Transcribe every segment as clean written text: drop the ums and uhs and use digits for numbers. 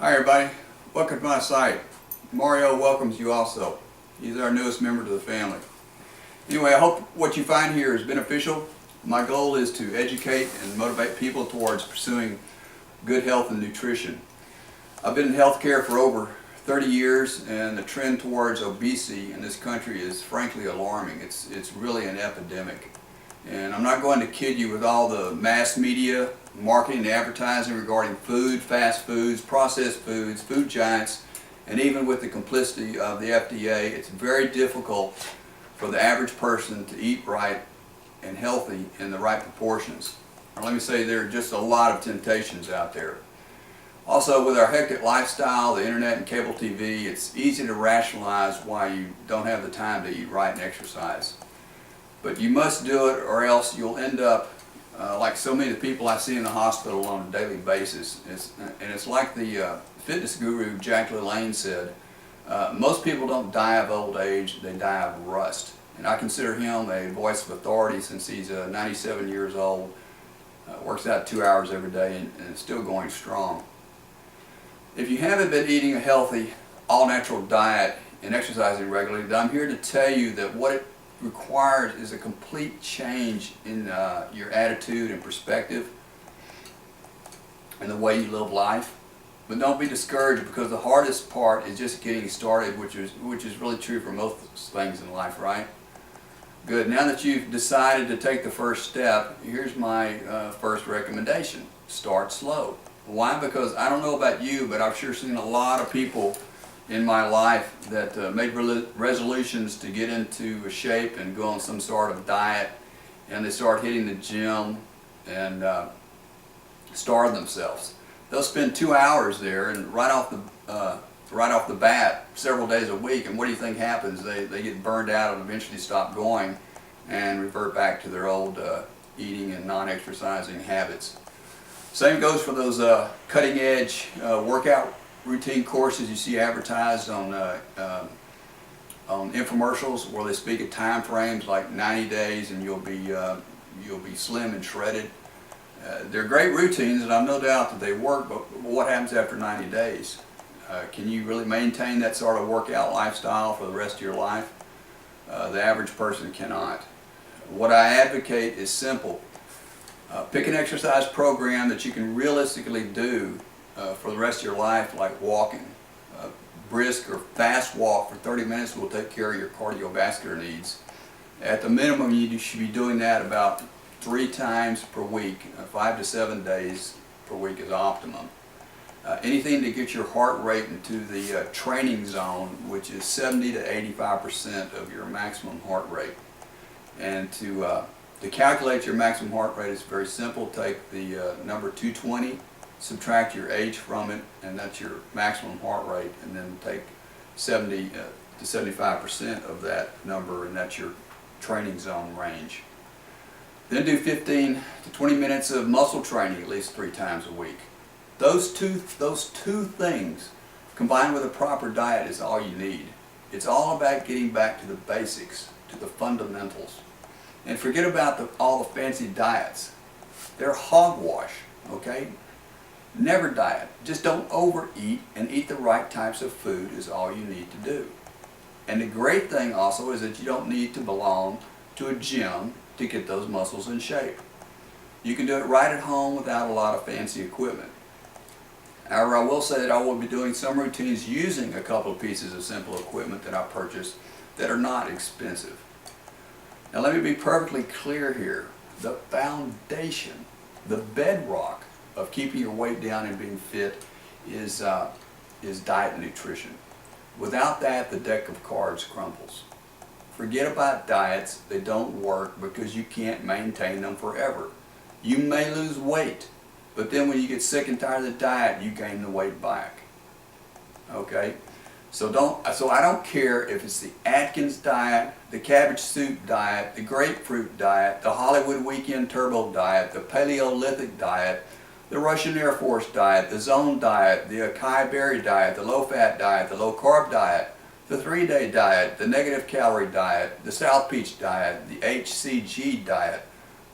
Hi everybody, welcome to my site. Mario welcomes you also. He's our newest member to the family. Anyway, I hope what you find here is beneficial. My goal is to educate and motivate people towards pursuing good health and nutrition. I've been in healthcare for over 30 years, and the trend towards obesity in this country is frankly alarming. It's really an epidemic. And I'm not going to kid you with all the mass media, marketing and advertising regarding food, fast foods, processed foods, food giants, and even with the complicity of the FDA, it's very difficult for the average person to eat right and healthy in the right proportions. Or let me say, there are just a lot of temptations out there. Also, with our hectic lifestyle, the internet and cable TV, it's easy to rationalize why you don't have the time to eat right and exercise. But you must do it, or else you'll end up like so many of the people I see in the hospital on a daily basis. It's like the fitness guru Jack LaLanne said, most people don't die of old age, they die of rust. And I consider him a voice of authority since he's 97 years old, works out 2 hours every day, and is still going strong. If you haven't been eating a healthy, all-natural diet and exercising regularly, then I'm here to tell you that what it requires is a complete change in your attitude and perspective and the way you live life. But don't be discouraged, because the hardest part is just getting started, which is really true for most things in life, right? Good. Now that you've decided to take the first step, here's my first recommendation. Start slow. Why? Because I don't know about you, but I've sure seen a lot of people in my life that made resolutions to get into shape and go on some sort of diet, and they start hitting the gym and starve themselves. They'll spend 2 hours there, and right off the bat, several days a week, and what do you think happens? They get burned out and eventually stop going and revert back to their old eating and non-exercising habits. Same goes for those cutting-edge workout routine courses you see advertised on infomercials, where they speak of time frames like 90 days and you'll be slim and shredded. They're great routines, and I've no doubt that they work, but what happens after 90 days? Can you really maintain that sort of workout lifestyle for the rest of your life? The average person cannot. What I advocate is simple. Pick an exercise program that you can realistically do for the rest of your life, like walking. Brisk or fast walk for 30 minutes will take care of your cardiovascular needs. At the minimum, you should be doing that about 3 times per week. 5 to 7 days per week is optimum. Anything to get your heart rate into the training zone, which is 70 to 85% of your maximum heart rate. And to calculate your maximum heart rate is very simple. Take the number 220, subtract your age from it, and that's your maximum heart rate, and then take 70 to 75% of that number, and that's your training zone range. Then do 15 to 20 minutes of muscle training at least 3 times a week. Those two things combined with a proper diet is all you need. It's all about getting back to the basics, to the fundamentals. And forget about all the fancy diets. They're hogwash, okay? Never diet. Just don't overeat, and eat the right types of food is all you need to do. And the great thing also is that you don't need to belong to a gym to get those muscles in shape. You can do it right at home without a lot of fancy equipment. However, I will say that I will be doing some routines using a couple of pieces of simple equipment that I purchased that are not expensive. Now let me be perfectly clear here. The foundation, the bedrock of keeping your weight down and being fit is diet and nutrition. Without that, the deck of cards crumbles. Forget about diets. They don't work because you can't maintain them forever. You may lose weight, but then when you get sick and tired of the diet, you gain the weight back. Okay? So I don't care if it's the Atkins diet, the cabbage soup diet, the grapefruit diet, the Hollywood Weekend Turbo diet, the Paleolithic diet, the Russian Air Force diet, the Zone diet, the acai berry diet, the low-fat diet, the low-carb diet, the 3-day diet, the negative calorie diet, the South Beach diet, the HCG diet.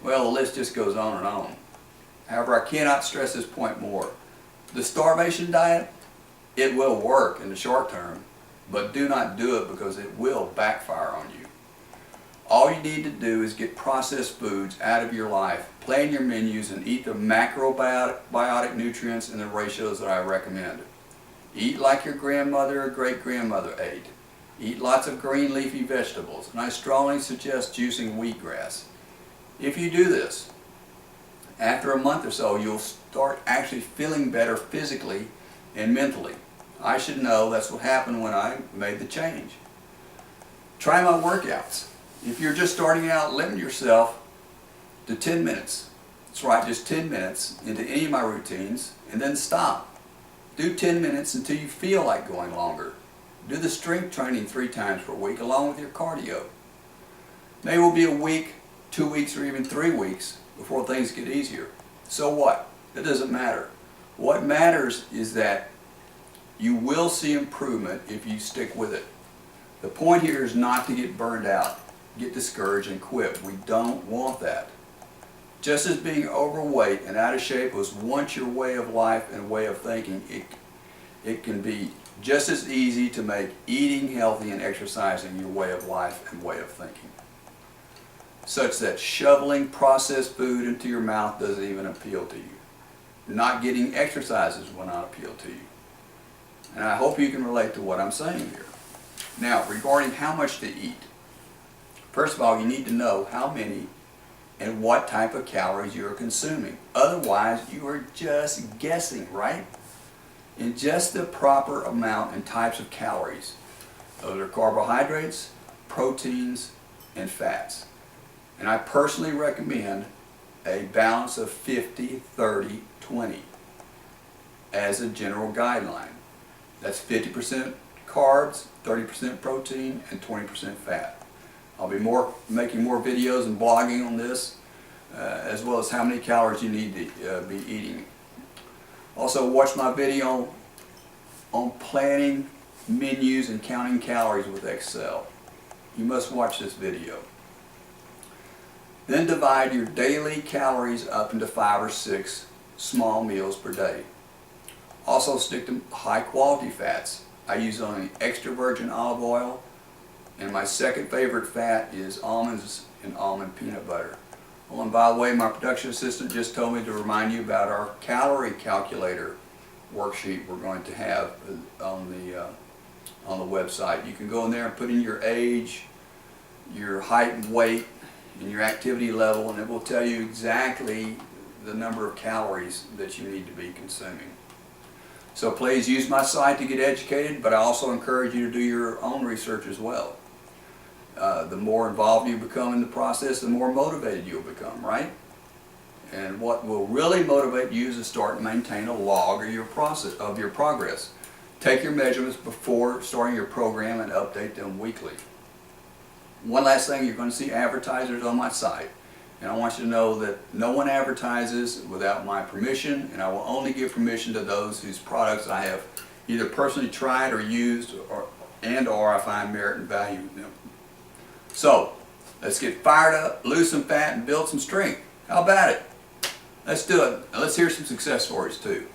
Well, the list just goes on and on. However, I cannot stress this point more. The starvation diet, It will work in the short term, but do not do it because it will backfire on you. All you need to do is get processed foods out of your life, plan your menus, and eat the macrobiotic nutrients in the ratios that I recommend. Eat like your grandmother or great-grandmother ate. Eat lots of green leafy vegetables, and I strongly suggest juicing wheatgrass. If you do this, after a month or so, you'll start actually feeling better physically and mentally. I should know that's what happened when I made the change. Try my workouts. If you're just starting out, limit yourself to 10 minutes. That's right, just 10 minutes into any of my routines, and then stop. Do 10 minutes until you feel like going longer. Do the strength training 3 times per week along with your cardio. Maybe it will be a week, 2 weeks, or even 3 weeks before things get easier. So what? It doesn't matter. What matters is that you will see improvement if you stick with it. The point here is not to get burned out, get discouraged, and quit. We don't want that. Just as being overweight and out of shape was once your way of life and way of thinking, it can be just as easy to make eating healthy and exercising your way of life and way of thinking, such that shoveling processed food into your mouth doesn't even appeal to you. Not getting exercises will not appeal to you. And I hope you can relate to what I'm saying here. Now, regarding how much to eat. First of all, you need to know how many and what type of calories you are consuming. Otherwise, you are just guessing, right? Ingest the proper amount and types of calories. Those are carbohydrates, proteins, and fats. And I personally recommend a balance of 50, 30, 20 as a general guideline. That's 50% carbs, 30% protein, and 20% fat. I'll be making more videos and blogging on this, as well as how many calories you need to be eating. Also, watch my video on planning menus and counting calories with Excel. You must watch this video. Then divide your daily calories up into 5 or 6 small meals per day. Also stick to high quality fats. I use only extra virgin olive oil, and my second favorite fat is almonds and almond peanut butter. Oh, and by the way, my production assistant just told me to remind you about our calorie calculator worksheet we're going to have on the website. You can go in there and put in your age, your height and weight, and your activity level, and it will tell you exactly the number of calories that you need to be consuming. So please use my site to get educated, but I also encourage you to do your own research as well. The more involved you become in the process, the more motivated you'll become, right? And what will really motivate you is to start and maintain a log of your progress. Take your measurements before starting your program and update them weekly. One last thing, you're going to see advertisers on my site. And I want you to know that no one advertises without my permission, and I will only give permission to those whose products I have either personally tried or used or I find merit and value in them. So, let's get fired up, lose some fat, and build some strength. How about it? Let's do it. Now let's hear some success stories too.